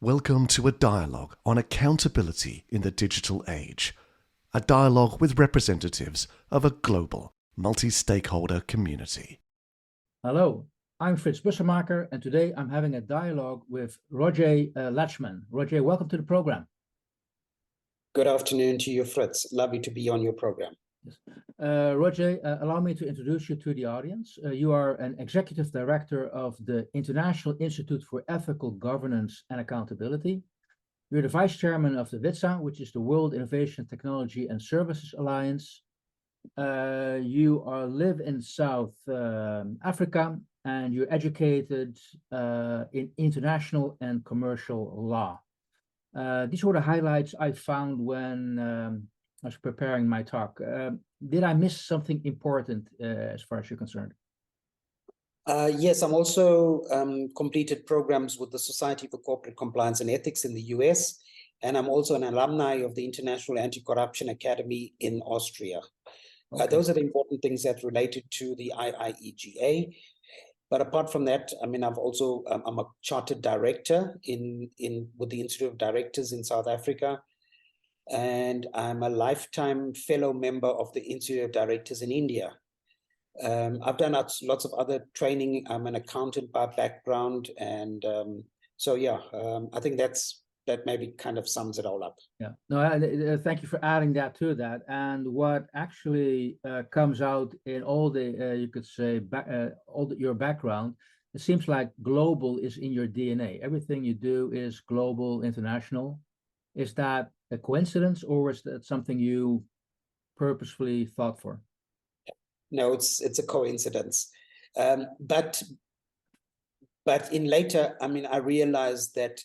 Welcome to a dialogue on accountability in the digital age. A dialogue with representatives of a global, multi-stakeholder community. Hello, I'm Frits Bussemaker, and today I'm having a dialogue with Roger Latchman. Roger, welcome to the program. Good afternoon to you, Frits. Lovely to be on your program. Yes. Roger, allow me to introduce you to the audience. You are an executive director of the International Institute for Ethical Governance and Accountability. You're the vice chairman of the WITSA, which is the World Innovation Technology and Services Alliance. You live in South Africa, and you're educated in international and commercial law. These were the highlights I found when I was preparing my talk. Did I miss something important as far as you're concerned? Yes, I'm also completed programs with the Society for Corporate Compliance and Ethics in the US, and I'm also an alumni of the International Anti-Corruption Academy in Austria. Okay. Those are the important things that related to the IIEGA. But apart from that, I mean, I'm a chartered director with the Institute of Directors in South Africa. And I'm a lifetime fellow member of the Institute of Directors in India. I've done lots of other training. I'm an accountant by background. And so, yeah, I think that maybe kind of sums it all up. Yeah, no, thank you for adding that to that. And what actually comes out in all the, you could say, your background, it seems like global is in your DNA. Everything you do is global, international. Is that a coincidence, or is that something you purposefully thought for? No, it's a coincidence. But in later, I mean, I realized that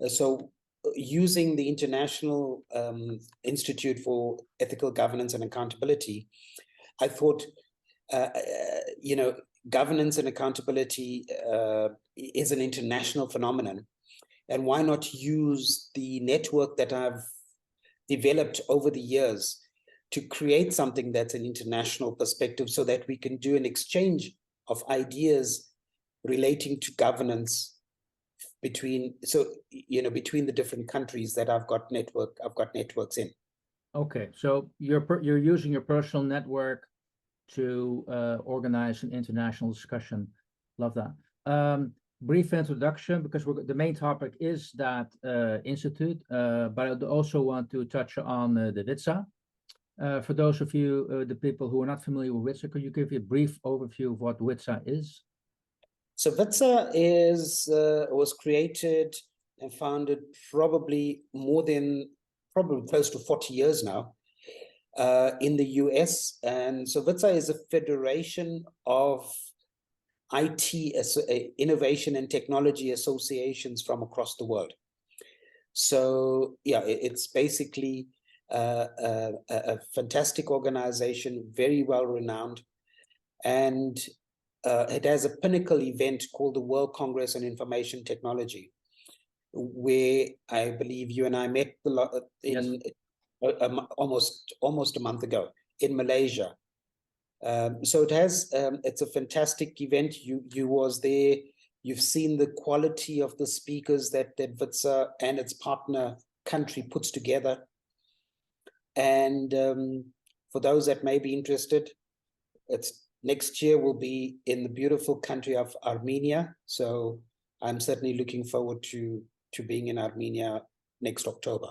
so using the International Institute for Ethical Governance and Accountability, I thought, you know, governance and accountability is an international phenomenon. And why not use the network that I've developed over the years to create something that's an international perspective so that we can do an exchange of ideas relating to governance between the different countries that I've got networks in. Okay, so you're using your personal network to organize an international discussion. Love that. Brief introduction, because the main topic is that institute, but I also want to touch on the WITSA. For those of you, the people who are not familiar with WITSA, could you give a brief overview of what WITSA is? So WITSA was created and founded probably close to 40 years now in the US. And so WITSA is a federation of IT innovation and technology associations from across the world. So yeah, it's basically a fantastic organization, very well renowned, and it has a pinnacle event called the World Congress on Information Technology, where I believe you and I met almost a month ago in Malaysia. So it's a fantastic event. You was there. You've seen the quality of the speakers that WITSA and its partner country puts together. And for those that may be interested, next year will be in the beautiful country of Armenia. So I'm certainly looking forward to being in Armenia next October.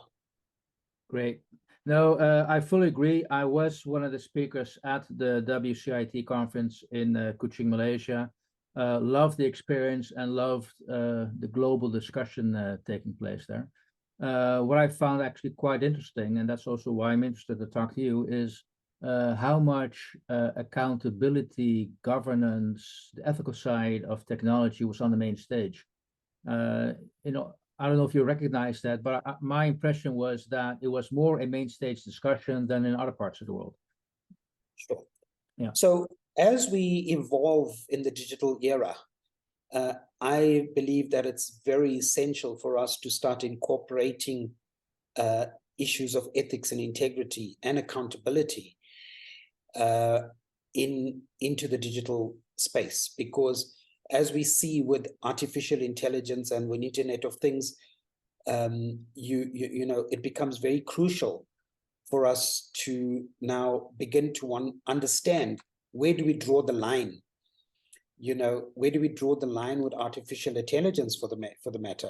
Great. No, I fully agree. I was one of the speakers at the WCIT conference in Kuching, Malaysia. Loved the experience and loved the global discussion taking place there. What I found actually quite interesting, and that's also why I'm interested to talk to you, is how much accountability, governance, the ethical side of technology was on the main stage. You know, I don't know if you recognize that, but my impression was that it was more a main stage discussion than in other parts of the world. Sure. Yeah. So as we evolve in the digital era, I believe that it's very essential for us to start incorporating issues of ethics and integrity and accountability into the digital space, because as we see with artificial intelligence and with Internet of Things, you know, it becomes very crucial for us to now begin to understand, where do we draw the line? You know, where do we draw the line with artificial intelligence for the matter?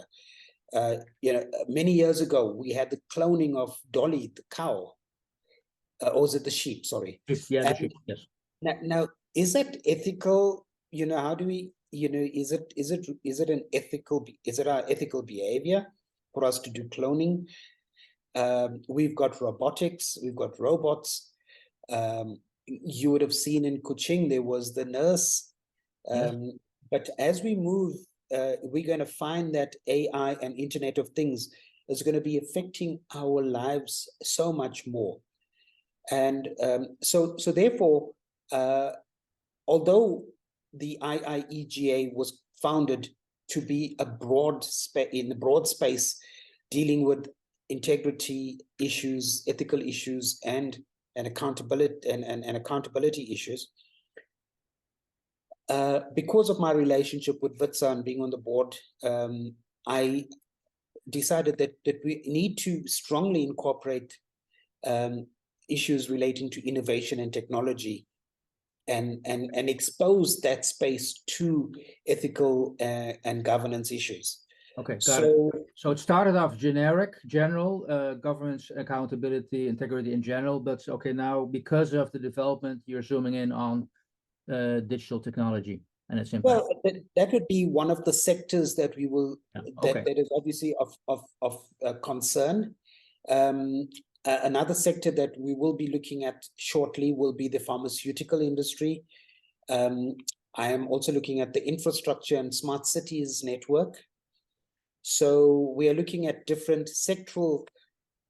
You know, many years ago, we had the cloning of Dolly, the cow, or was it the sheep? Sorry. Yeah, the And sheep, yes. now, is that ethical? You know, how do we, you know, is it an ethical, is it our ethical behavior for us to do cloning? We've got robotics, we've got robots. You would have seen in Kuching, there was the nurse. Yes. But as we move, we're going to find that AI and Internet of Things is going to be affecting our lives so much more. And so therefore, although the IIEGA was founded to be a in the broad space, dealing with integrity issues, ethical issues, and accountability and accountability issues, because of my relationship with Witsa and being on the board, I decided that we need to strongly incorporate issues relating to innovation and technology, and expose that space to ethical and governance issues. Okay, got it. So it started off general governance, accountability, integrity in general, but okay, now because of the development, you're zooming in on digital technology and its impact. Well, that would be one of the sectors that we will, okay. that is obviously of concern. Another sector that we will be looking at shortly will be the pharmaceutical industry. I am also looking at the infrastructure and smart cities network. So we are looking at different sectoral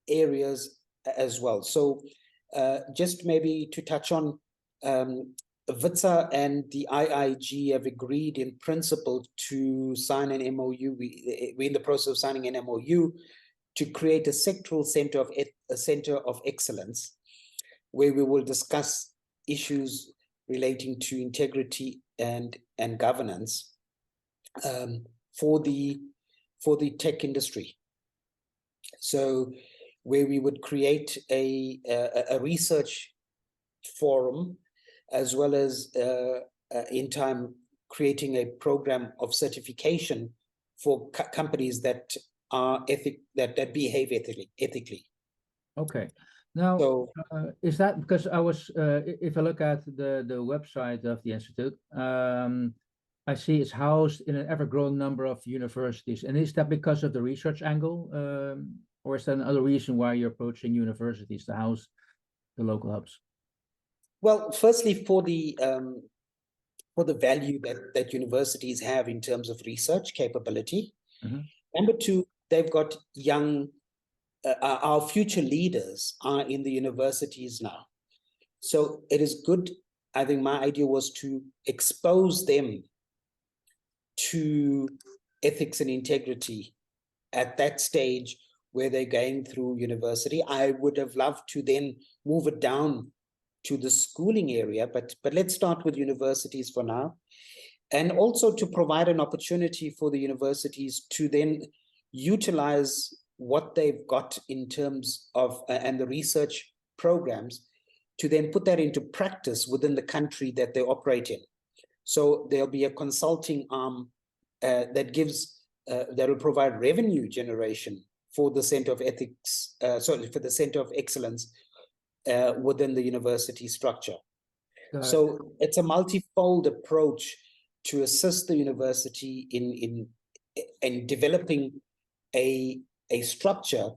areas as well. So just maybe to touch on, Witsa and the IIG have agreed in principle to sign an MOU. We're in the process of signing an MOU to create a sectoral center of excellence, where we will discuss issues relating to integrity and governance for the tech industry. So where we would create a research forum, as well as in time creating a program of certification for companies that are that behave ethically. Okay. Now, So, is that because I was, if I look at the website of the Institute, I see it's housed in an ever-growing number of universities. And is that because of the research angle, or is that another reason why you're approaching universities to house the local hubs? well, firstly, for the value that universities have in terms of research capability. Mm-hmm. Number two, they've got young, our future leaders are in the universities now. So it is good. I think my idea was to expose them to ethics and integrity at that stage where they're going through university. I would have loved to then move it down to the schooling area, but let's start with universities for now. And also to provide an opportunity for the universities to then utilize what they've got in terms of, and the research programs, to then put that into practice within the country that they operate in. So there'll be a consulting arm that gives, that will provide revenue generation for the Center of Ethics, for the Center of Excellence within the university structure. So it's a multifold approach to assist the university in developing a structure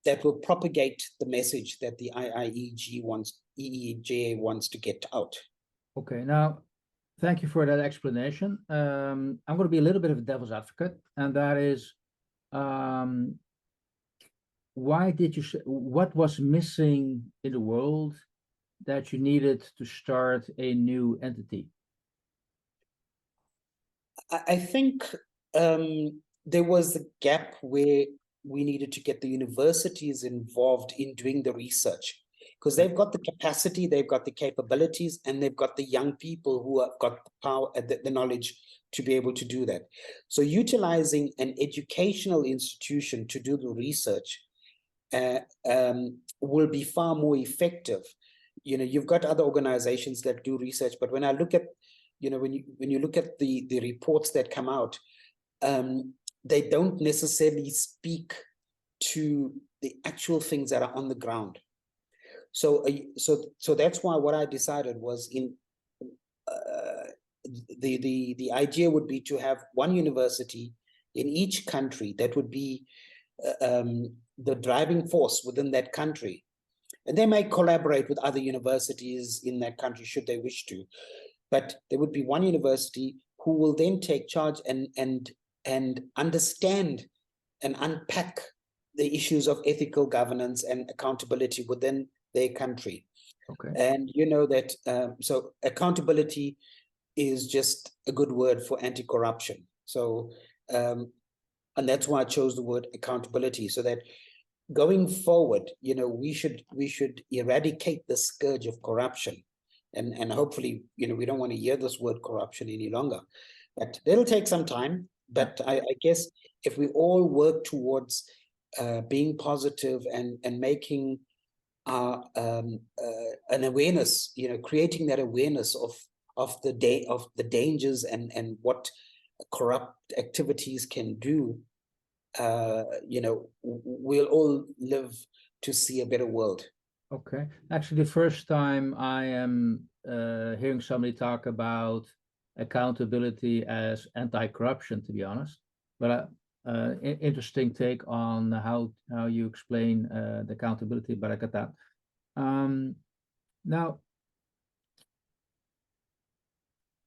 that will propagate the message that the IIEGA wants to get out. Okay, now, thank you for that explanation. I'm going to be a little bit of a devil's advocate, and that is, why did you, what was missing in the world that you needed to start a new entity? I think there was a gap where we needed to get the universities involved in doing the research. because they've got the capacity, they've got the capabilities, and they've got the young people who have got the power and the knowledge to be able to do that. So utilizing an educational institution to do the research will be far more effective. You know, you've got other organizations that do research, but when I look at, you know, when you look at the reports that come out, they don't necessarily speak to the actual things that are on the ground. So that's why what I decided was the idea would be to have one university in each country that would be the driving force within that country. And they may collaborate with other universities in that country should they wish to. But there would be one university who will then take charge and understand and unpack the issues of ethical governance and accountability within their country. Okay. And you know that, so accountability is just a good word for anti-corruption. So, and that's why I chose the word accountability, so that going forward, you know, we should eradicate the scourge of corruption. And hopefully, you know, we don't want to hear this word corruption any longer, but it'll take some time. But I guess if we all work towards being positive and making an awareness, you know, creating that awareness of the dangers and what corrupt activities can do, you know, we'll all live to see a better world. Okay. Actually, the first time I am hearing somebody talk about accountability as anti-corruption, to be honest. But interesting take on how you explain the accountability, but I got that. Now,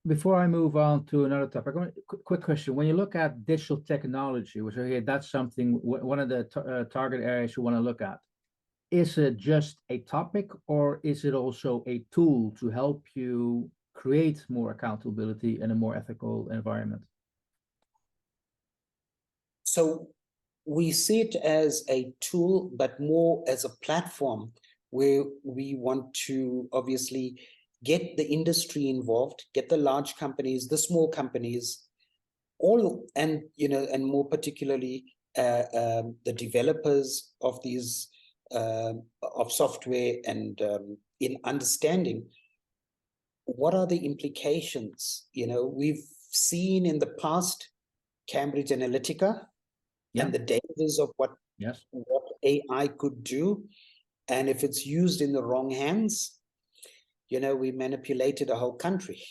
before I move on to another topic, quick question. When you look at digital technology, which okay, that's something, one of the target areas you want to look at. Is it just a topic, or is it also a tool to help you create more accountability in a more ethical environment? So we see it as a tool, but more as a platform where we want to obviously get the industry involved, get the large companies, the small companies, all, and you know, and more particularly the developers of these of software, and in understanding what are the implications. You know, we've seen in the past Cambridge Analytica and the dangers of what AI could do, and if it's used in the wrong hands, you know, we manipulated a whole country.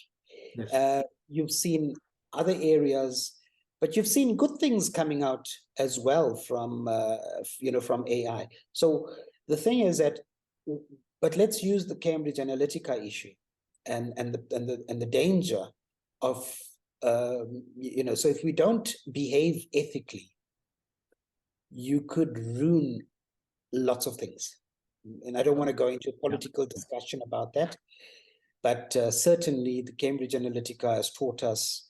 You've seen other areas, but you've seen good things coming out as well from, you know, from AI. So the thing is that, but let's use the Cambridge Analytica issue and the danger of, you know, so if we don't behave ethically, you could ruin lots of things. And I don't want to go into a political discussion about that, but certainly the Cambridge Analytica has taught us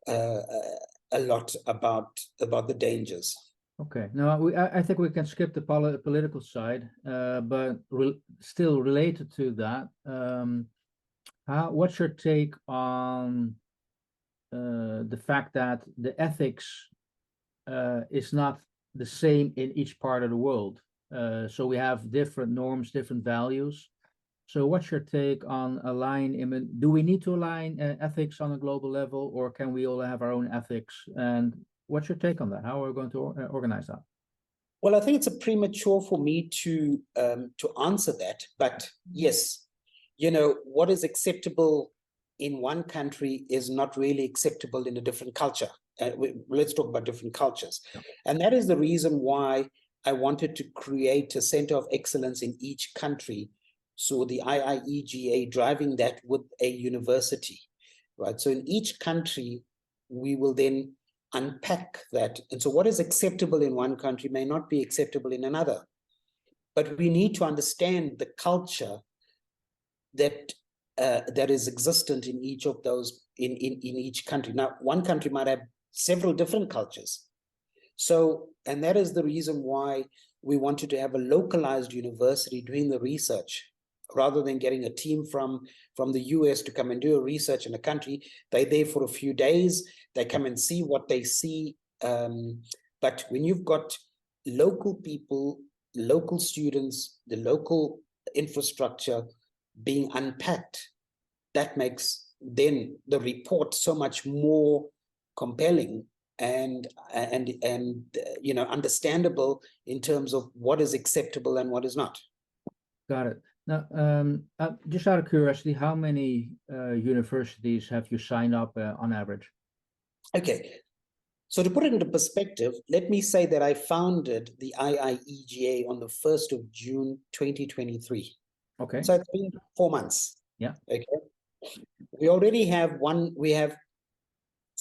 a lot about the dangers. Okay, now I think we can skip the political side, but still related to that, what's your take on the fact that the ethics is not the same in each part of the world? So we have different norms, different values. So what's your take on do we need to align ethics on a global level, or can we all have our own ethics? And what's your take on that? How are we going to organize that? Well, I think it's a premature for me to answer that, but yes, you know, what is acceptable in one country is not really acceptable in a different culture. Let's talk about different cultures. And that is the reason why I wanted to create a center of excellence in each country. So the IIEGA driving that with a university, right? So in each country, we will then unpack that. And so what is acceptable in one country may not be acceptable in another. But we need to understand the culture that that is existent in each of those, in each country. Now, one country might have several different cultures. So, and that is the reason why we wanted to have a localized university doing the research, rather than getting a team from the US to come and do a research in a country. They're there for a few days, they come and see what they see. But when you've got local people, local students, the local infrastructure being unpacked, that makes then the report so much more compelling and you know, understandable in terms of what is acceptable and what is not. Got it. Now, just out of curiosity, how many universities have you signed up on average? Okay, so to put it into perspective, let me say that I founded the IIEGA on the 1st of June 2023. Okay. So it's been 4 months. Yeah. Okay. We already have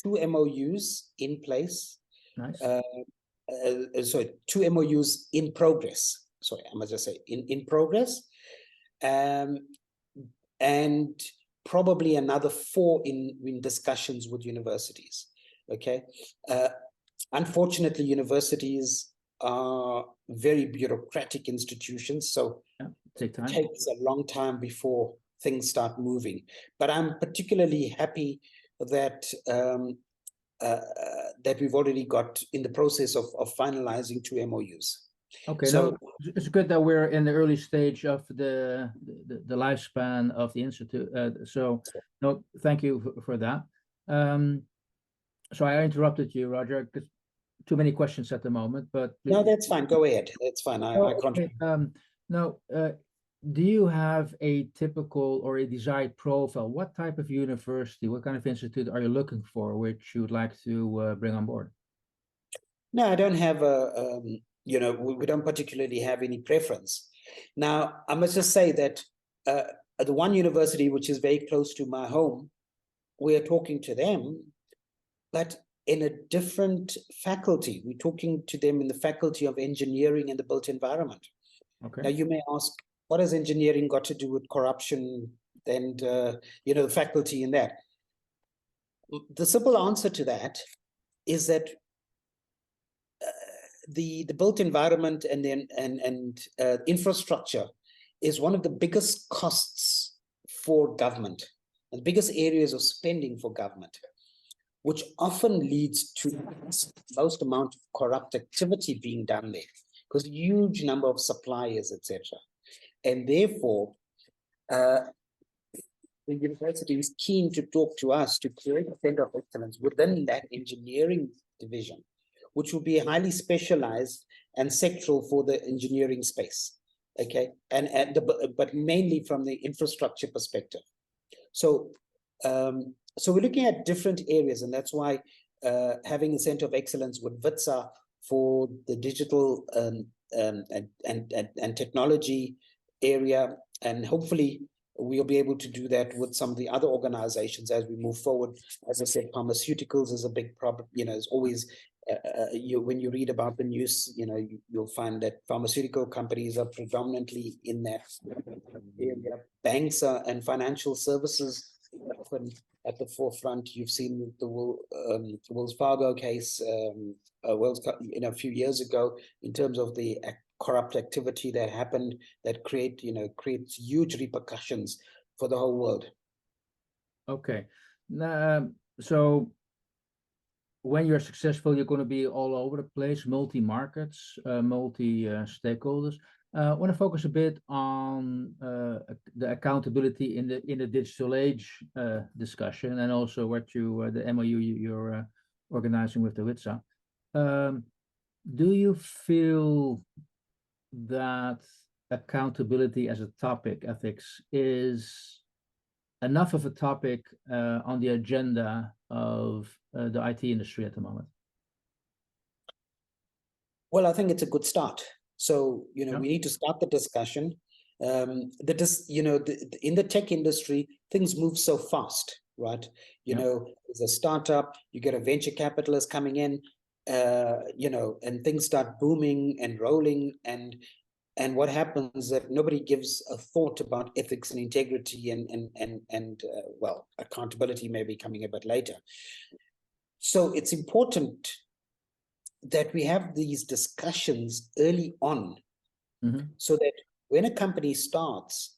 two MOUs in place. Nice. Sorry, 2 MOUs in progress. Sorry, I must just say in progress. And probably another 4 in discussions with universities. Okay. Unfortunately, universities are very bureaucratic institutions, so Take time. it takes a long time before things start moving. But I'm particularly happy that that we've already got in the process of finalizing 2 MOUs. Okay, So no, it's good that we're in the early stage of the lifespan of the institute. So, no, thank you for that. So I interrupted you, Roger, because too many questions at the moment. But no, that's fine. Go ahead. That's fine. I can't. okay. Now, do you have a typical or a desired profile? What type of university, what kind of institute are you looking for, which you would like to bring on board? No, I don't have a. You know, we don't particularly have any preference. Now, I must just say that the one university which is very close to my home, we are talking to them, but in a different faculty. We're talking to them in the Faculty of Engineering and the Built Environment. Okay. Now, you may ask, what has engineering got to do with corruption and, you know, the faculty in that? The simple answer to that is that the built environment and infrastructure is one of the biggest costs for government, and the biggest areas of spending for government, which often leads to most amount of corrupt activity being done there, because a huge number of suppliers, etc. And therefore, the university is keen to talk to us to create a center of excellence within that engineering division, which will be highly specialized and sectoral for the engineering space. Okay, but mainly from the infrastructure perspective. So, so we're looking at different areas, and that's why having a center of excellence with WITSA for the digital and technology area, and hopefully we'll be able to do that with some of the other organizations as we move forward. As I said, pharmaceuticals is a big problem. You know, it's always when you read about the news, you know, you'll find that pharmaceutical companies are predominantly in that area. Banks and financial services often at the forefront. You've seen the Wells Fargo case, a few years ago, in terms of the corrupt activity that happened that creates huge repercussions for the whole world. Okay, so when you're successful, you're going to be all over the place, multi-markets, multi-stakeholders. I want to focus a bit on the accountability in the digital age discussion, and also what the MOU you're organizing with the WITSA. Do you feel that accountability as a topic, ethics, is enough of a topic on the agenda of the IT industry at the moment? Well, I think it's a good start. So, you know, we need to start the discussion. In the tech industry, things move so fast, right? You know, as a startup, you get a venture capitalist coming in, and things start booming and rolling, and what happens is that nobody gives a thought about ethics and integrity and accountability may be coming a bit later. So it's important that we have these discussions early on, Mhm. so that when a company starts,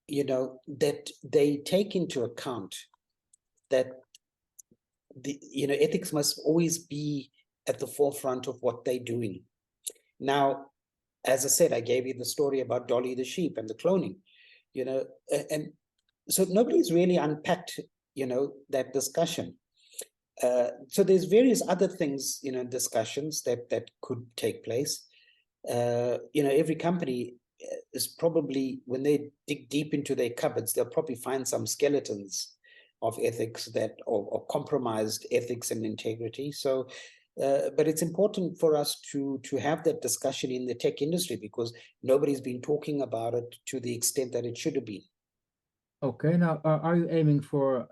that they take into account that ethics must always be at the forefront of what they're doing. Now, as I said, I gave you the story about Dolly the sheep and the cloning, and so nobody's really unpacked, that discussion. So there's various other things, discussions that could take place. Every company is probably, when they dig deep into their cupboards, they'll probably find some skeletons of ethics or compromised ethics and integrity. So, but it's important for us to have that discussion in the tech industry, because nobody's been talking about it to the extent that it should have been. Okay, now are you aiming for,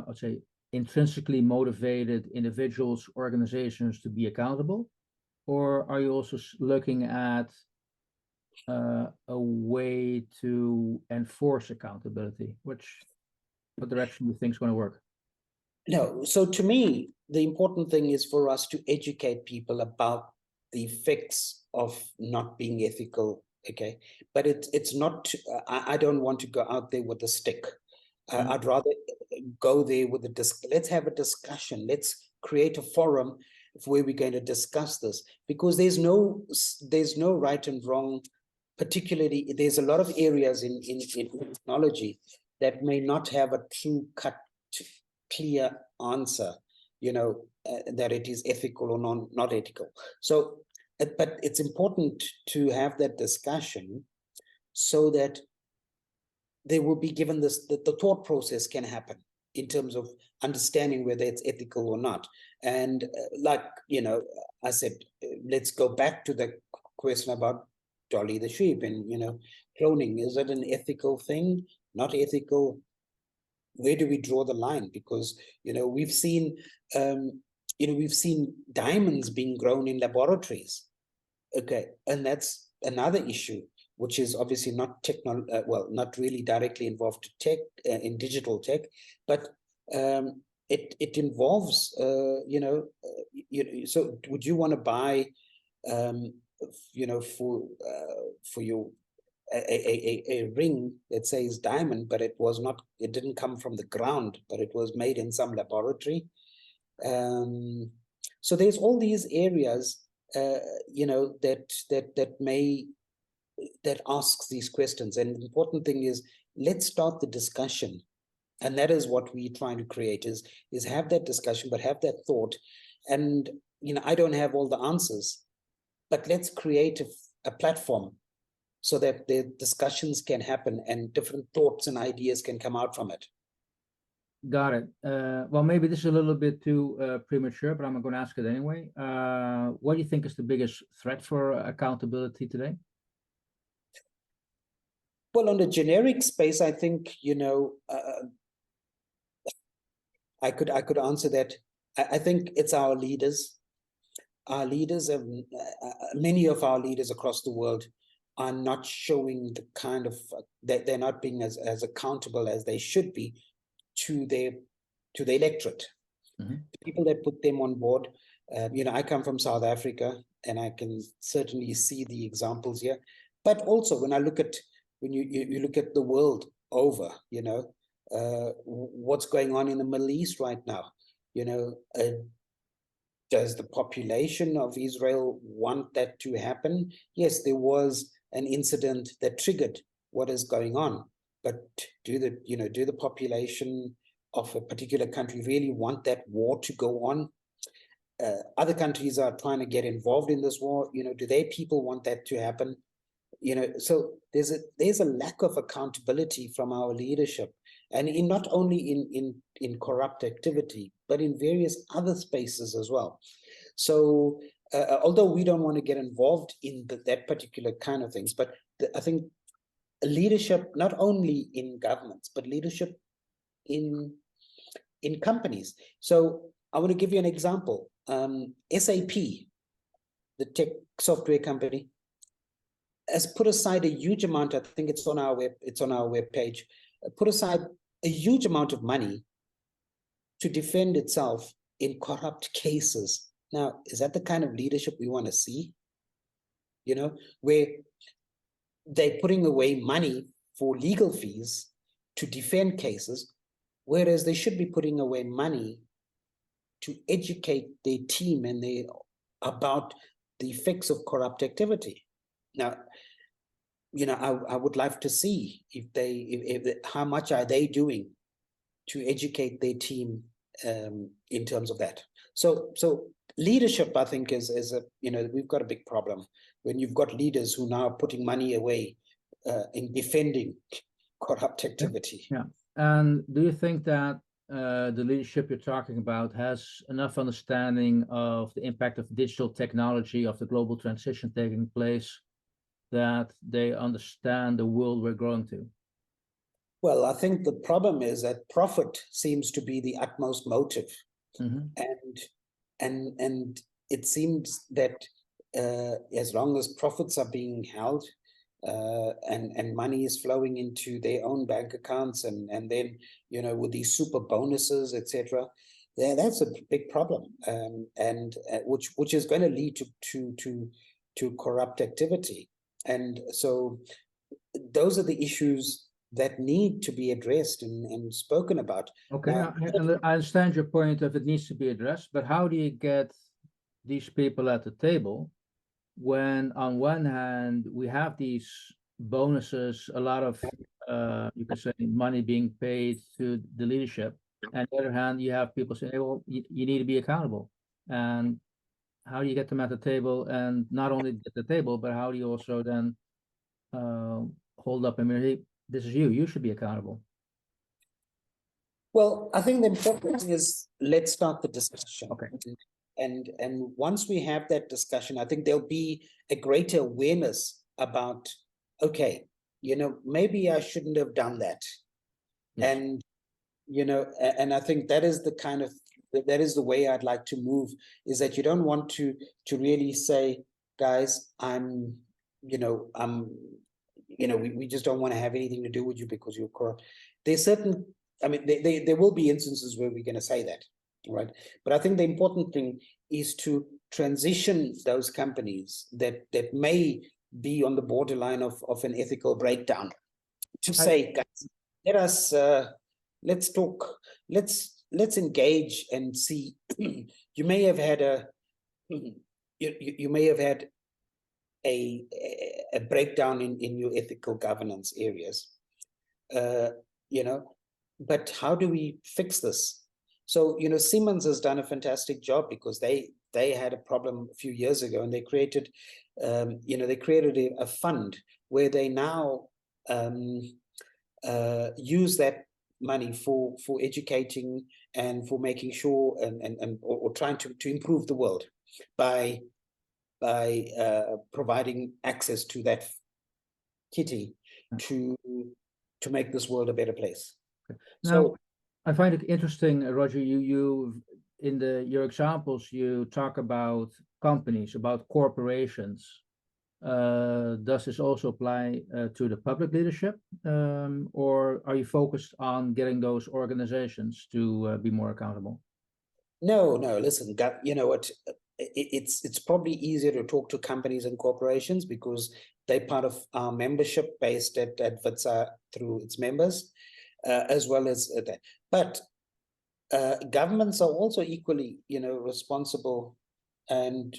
let's say, intrinsically motivated individuals, organizations to be accountable? Or are you also looking at a way to enforce accountability? What direction do you think is going to work? No, so to me, the important thing is for us to educate people about the effects of not being ethical, okay? But it's not, I don't want to go out there with a stick. I'd rather go there with let's have a discussion. Let's create a forum where we're going to discuss this, because there's no right and wrong. Particularly, there's a lot of areas in technology that may not have a true cut, clear answer, that it is ethical or not ethical. So, but it's important to have that discussion so that they will be given this, the thought process can happen in terms of understanding whether it's ethical or not. And I said, let's go back to the question about Dolly the sheep and, cloning. Is it an ethical thing? Not ethical? Where do we draw the line? Because, we've seen, we've seen diamonds being grown in laboratories. Okay, and that's another issue, which is obviously not not really directly involved to tech, in digital tech, but it involves, so would you want to buy, for your a ring that says diamond, but it didn't come from the ground, but it was made in some laboratory. So there's all these areas, that asks these questions. And the important thing is, let's start the discussion. And that is what we're trying to create, is have that discussion, but have that thought. And, I don't have all the answers, but let's create a platform so that the discussions can happen and different thoughts and ideas can come out from it. Got it. Well, maybe this is a little bit too premature, but I'm going to ask it anyway. What do you think is the biggest threat for accountability today? Well, on the generic space, I think, I could answer that. I think it's our leaders. Our leaders have, many of our leaders across the world are not showing the kind of, they're not being as accountable as they should be to the electorate. Mm-hmm. The people that put them on board. I come from South Africa, and I can certainly see the examples here. But also, when you look at the world over, what's going on in the Middle East right now, does the population of Israel want that to happen? Yes, there was an incident that triggered what is going on, but do the population of a particular country really want that war to go on? Other countries are trying to get involved in this war. Do their people want that to happen? So there's a lack of accountability from our leadership, and not only in corrupt activity, but in various other spaces as well. So although we don't want to get involved in that particular kind of things, but I think leadership, not only in governments, but leadership in companies. So I want to give you an example. SAP, the tech software company, has put aside a huge amount. I think it's on our web page. Put aside a huge amount of money to defend itself in corrupt cases Now, is that the kind of leadership we want to see? You know, where they're putting away money for legal fees to defend cases, whereas they should be putting away money to educate their team and they about the effects of corrupt activity. Now, you know, I would like to see if how much are they doing to educate their team in terms of that. So leadership, I think, is a, you know, we've got a big problem when you've got leaders who now are putting money away in defending corrupt activity. Yeah. And do you think that the leadership you're talking about has enough understanding of the impact of digital technology, of the global transition taking place, that they understand the world we're growing to? Well, I think the problem is that profit seems to be the utmost motive. Mm-hmm. And it seems that as long as profits are being held and money is flowing into their own bank accounts, and then, you know, with these super bonuses, etc., that's a big problem, and which is going to lead to corrupt activity. And so those are the issues that need to be addressed and spoken about. Okay, Now, I understand your point of it needs to be addressed, but how do you get these people at the table when on one hand we have these bonuses, a lot of you could say money being paid to the leadership, and on the other hand you have people saying, hey, well, you need to be accountable. And how do you get them at the table, and not only at the table, but how do you also then hold up and say, hey, this is you should be accountable? well, I think the important thing is, let's start the discussion. Okay. And once we have that discussion, I think there'll be a greater awareness about, okay, you know, maybe I shouldn't have done that. Yes. And, you know, and I think that is the kind of, that is the way I'd like to move, is that you don't want to really say, guys, we just don't want to have anything to do with you because you're corrupt. There's certain, I mean, there will be instances where we're going to say that, right? But I think the important thing is to transition those companies that may be on the borderline of an ethical breakdown, to say, guys, let us let's talk, let's engage and see. You may have had you may have had a breakdown in your ethical governance areas, you know, but how do we fix this? So, you know, Siemens has done a fantastic job, because they had a problem a few years ago, and they created, you know, they created a fund where they now use that money for educating and for making sure or trying to improve the world by providing access to that kitty to make this world a better place. Now, So I find it interesting, Roger, you in your examples, you talk about companies, about corporations. Does this also apply to the public leadership, or are you focused on getting those organizations to be more accountable? No, listen, you know what, it's probably easier to talk to companies and corporations because they're part of our membership based at IIEGA through its members, as well as that. But governments are also equally, you know, responsible, and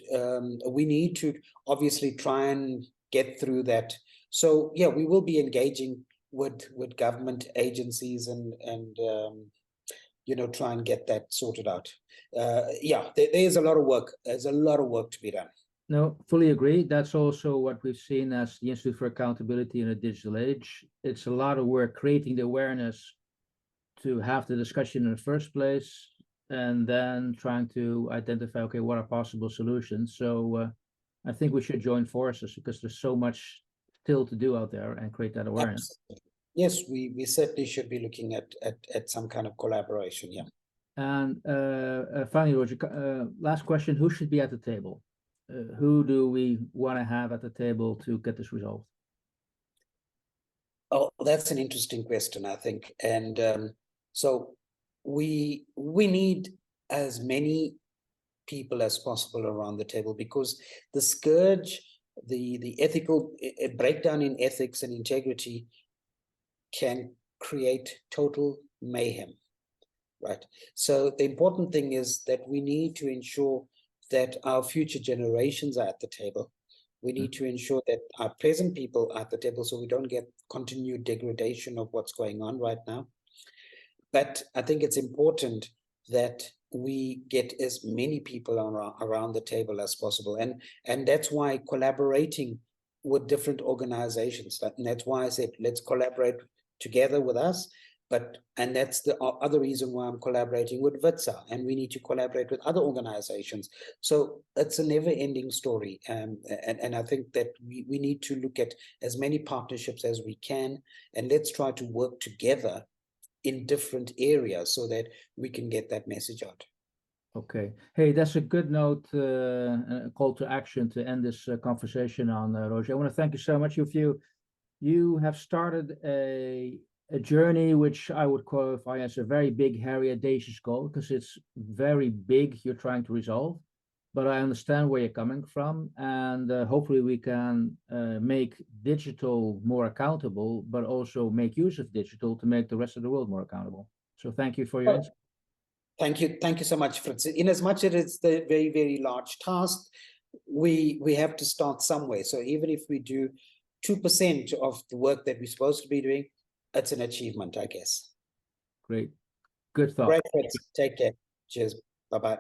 we need to obviously try and get through that. So yeah, we will be engaging with government agencies and you know, try and get that sorted out. Yeah, there's a lot of work. There's a lot of work to be done. No, fully agree. That's also what we've seen as the Institute for Accountability in a Digital Age. It's a lot of work creating the awareness to have the discussion in the first place, and then trying to identify, okay, what are possible solutions? So I think we should join forces, because there's so much still to do out there, and create that awareness. Absolutely. Yes, we certainly should be looking at some kind of collaboration. Yeah. And finally, Roger, last question: who should be at the table? Who do we want to have at the table to get this resolved? Oh, that's an interesting question, I think. And so we need as many people as possible around the table, because the scourge, the ethical breakdown in ethics and integrity can create total mayhem, right? So the important thing is that we need to ensure that our future generations are at the table. We need to ensure that our present people are at the table, so we don't get continued degradation of what's going on right now. But I think it's important that we get as many people around the table as possible. And that's why collaborating with different organizations, and that's why I said, let's collaborate together with us. And that's the other reason why I'm collaborating with WITSA, and we need to collaborate with other organizations. So it's a never-ending story. And I think that we need to look at as many partnerships as we can, and let's try to work together in different areas so that we can get that message out. Okay. Hey, that's a good note, a call to action to end this conversation on, Roger. I want to thank you so much. You have started a journey which I would qualify as a very big, hairy, audacious goal, because it's very big you're trying to resolve. But I understand where you're coming from, and hopefully we can make digital more accountable, but also make use of digital to make the rest of the world more accountable. So thank you for your insight. Thank you so much, Fritz. In as much as it's the very, very large task, we have to start somewhere. So even if we do 2% of the work that we're supposed to be doing, it's an achievement, I guess. Great. Good thought. Great, Fritz. Take care. Cheers. Bye-bye.